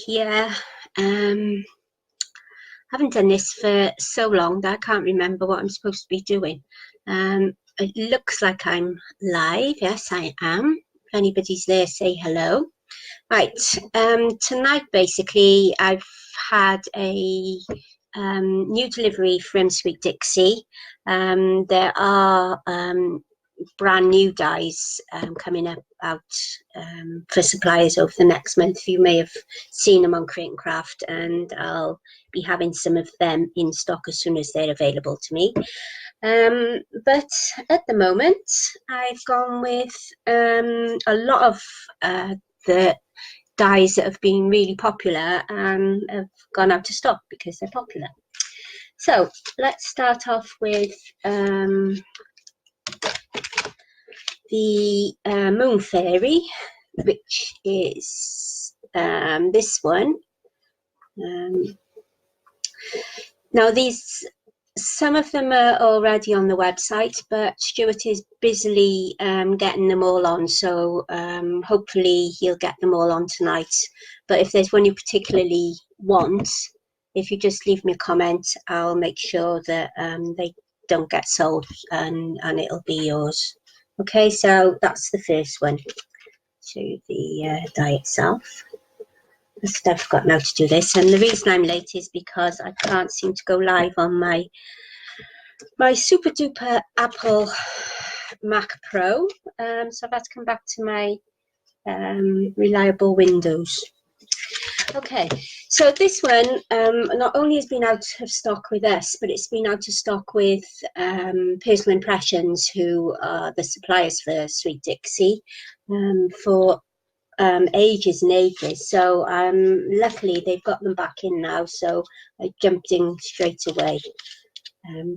here. Haven't done this for so long that I can't remember what I'm supposed to be doing. It looks like I'm live. Yes, I am. If anybody's there, say hello. Right, tonight basically I've had a new delivery from Sweet Dixie. There are brand new dies coming out for suppliers over the next month. You may have seen them on Create and Craft, and I'll be having some of them in stock as soon as they're available to me. But at the moment I've gone with a lot of the dies that have been really popular and have gone out of stock because they're popular. So let's start off with the Moon Fairy, which is this one. Now some of them are already on the website, but Stuart is busily getting them all on, so hopefully he'll get them all on tonight. But if there's one you particularly want, if you just leave me a comment, I'll make sure that they don't get sold, and it'll be yours. Okay, so that's the first one. To the die itself. I've forgotten how to do this, and the reason I'm late is because I can't seem to go live on my super duper Apple Mac Pro, so I've had to come back to my reliable Windows. Okay, so this one not only has been out of stock with us, but it's been out of stock with Personal Impressions, who are the suppliers for Sweet Dixie, for ages and ages. So luckily they've got them back in now, so I jumped in straight away.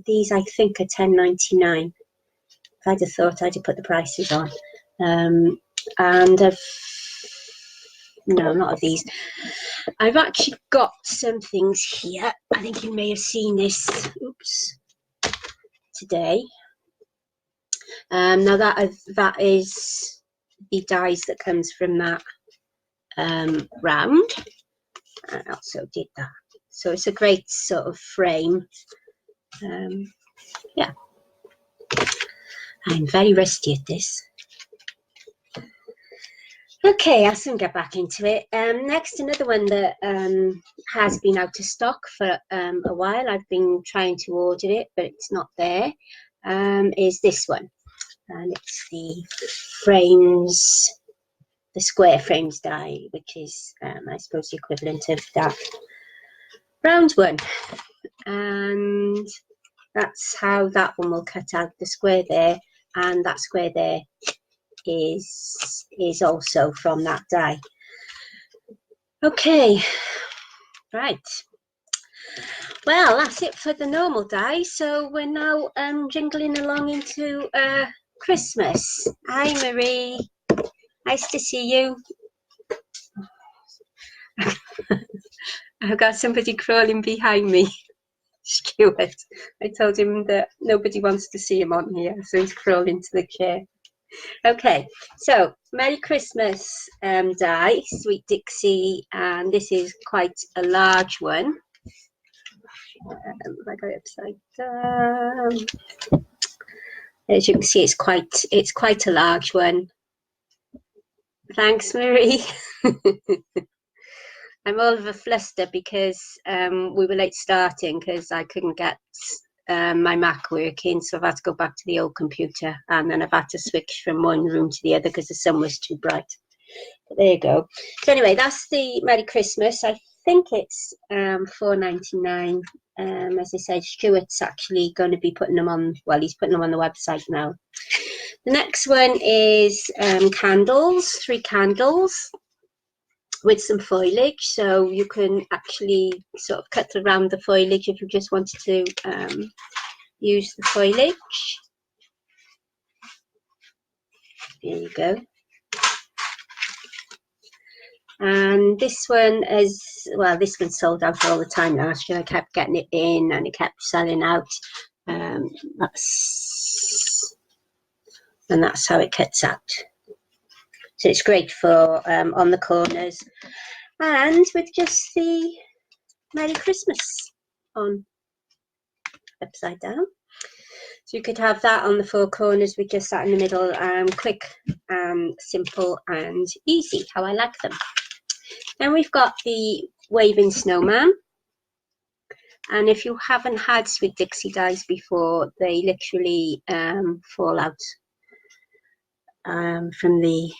These I think are $10.99. If I'd have thought, I'd have put the prices on. And no, not of these. I've actually got some things here. I think you may have seen this. Oops. Today. Now that is the dies that comes from that round. I also did that. So it's a great sort of frame. Yeah. I'm very rusty at this. Okay, I'll soon get back into it. Next, another one that has been out of stock for a while. I've been trying to order it, but it's not there. Is this one. And it's the frames, the square frames die, which is, I suppose, the equivalent of that round one. And that's how that one will cut out, the square there, and that square there is also from that die. Okay, right. Well, that's it for the normal die. So we're now jingling along into Christmas. Hi, Marie. Nice to see you. I've got somebody crawling behind me. Stuart. I told him that nobody wants to see him on here, so he's crawling to the chair. Okay, so Merry Christmas die, Sweet Dixie, and this is quite a large one. I got it upside down. As you can see, it's quite a large one. Thanks, Marie. I'm all of a fluster because we were late starting because I couldn't get my Mac working, so I've had to go back to the old computer, and then I've had to switch from one room to the other because the sun was too bright. But there you go. So anyway, that's the Merry Christmas. I think it's $4.99. As I said, Stuart's actually going to be putting them on, well, he's putting them on the website now. The next one is candles, 3 candles with some foliage, so you can actually sort of cut around the foliage if you just wanted to use the foliage. There you go. And this one is, well, this one's sold out all the time last year. I kept getting it in and it kept selling out. That's how it cuts out. So it's great for on the corners. and with just the Merry Christmas on upside down. So you could have that on the four corners with just that in the middle. Quick, simple and easy, how I like them. Then we've got the waving snowman. And if you haven't had sweet Dixie dies before, they literally fall out from the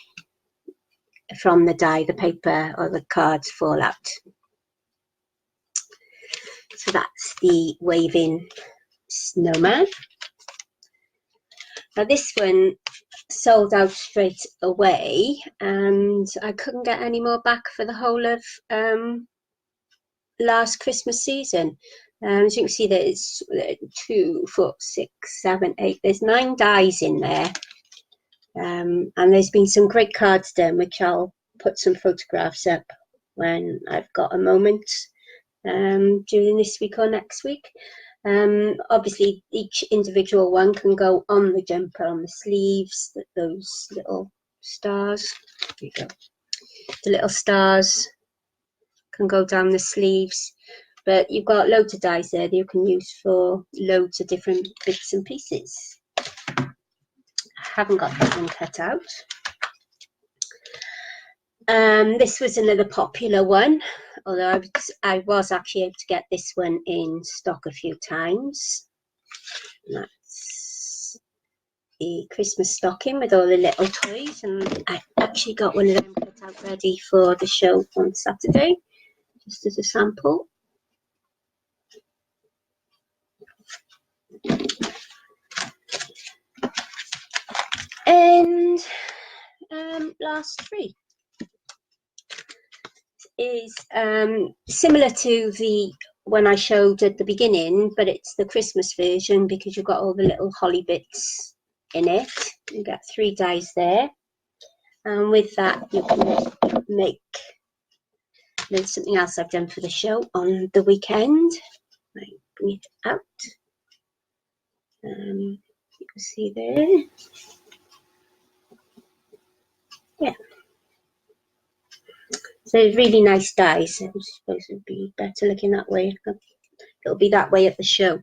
die, the paper or the cards fall out. So that's the waving snowman. Now this one sold out straight away, and I couldn't get any more back for the whole of last Christmas season. As you can see, there's 2, 4, 6, 7, 8. There's 9 dies in there, and there's been some great cards done, which I'll put some photographs up when I've got a moment during this week or next week. Obviously, each individual one can go on the jumper, on the sleeves. Those little stars. There you go. The little stars can go down the sleeves. But you've got loads of dies there that you can use for loads of different bits and pieces. I haven't got that one cut out. This was another popular one, although I was actually able to get this one in stock a few times. That's the Christmas stocking with all the little toys, and I actually got one of them cut out ready for the show on Saturday, just as a sample. And last 3 is similar to the one I showed at the beginning, but it's the Christmas version because you've got all the little holly bits in it. You got 3 dies there, and with that you can make. There's something else I've done for the show on the weekend. I bring it out. You can see there. Yeah. So really nice dies. I suppose it would be better looking that way. It'll be that way at the show.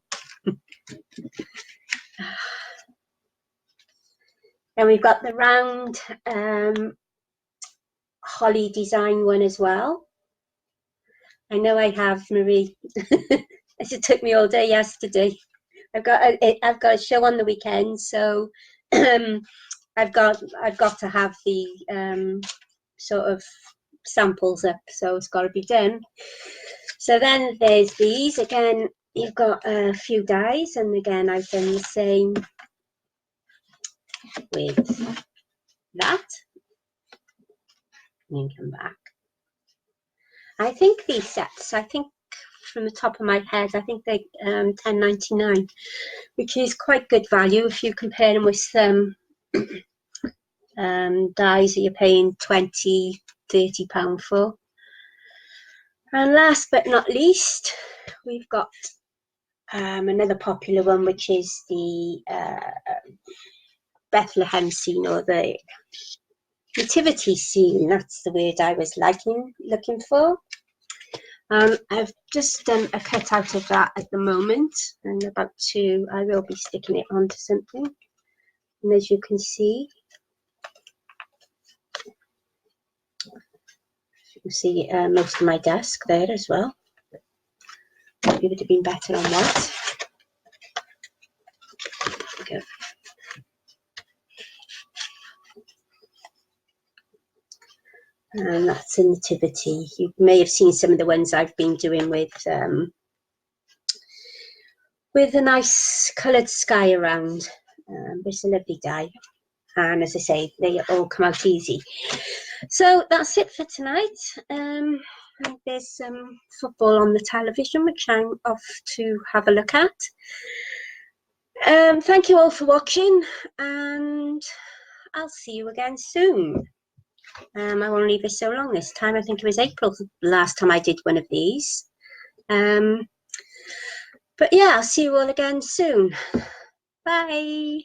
And we've got the round holly design one as well. I know I have, Marie. It took me all day yesterday. I've got a show on the weekend, so I've got to have the sort of samples up, so it's got to be done. So then there's these again. You've got a few dies, and again I've done the same with that. And you come back. I think these sets, from the top of my head, I think they $10.99, which is quite good value if you compare them with some dies that you're paying £20, £30 for. And last but not least, we've got another popular one, which is the Bethlehem scene, or the nativity scene. That's the word I was looking for. I've just done a cut out of that at the moment, and I will be sticking it onto something. And as you can see, most of my desk there as well. Maybe it would have been better on that. There we go. And that's a nativity. You may have seen some of the ones I've been doing with a nice coloured sky around. It's a lovely die, and as I say, they all come out easy. So that's it for tonight. There's some football on the television, which I'm off to have a look at. Thank you all for watching, and I'll see you again soon. I won't leave it so long this time. I think it was April last time I did one of these. But yeah, I'll see you all again soon. Bye.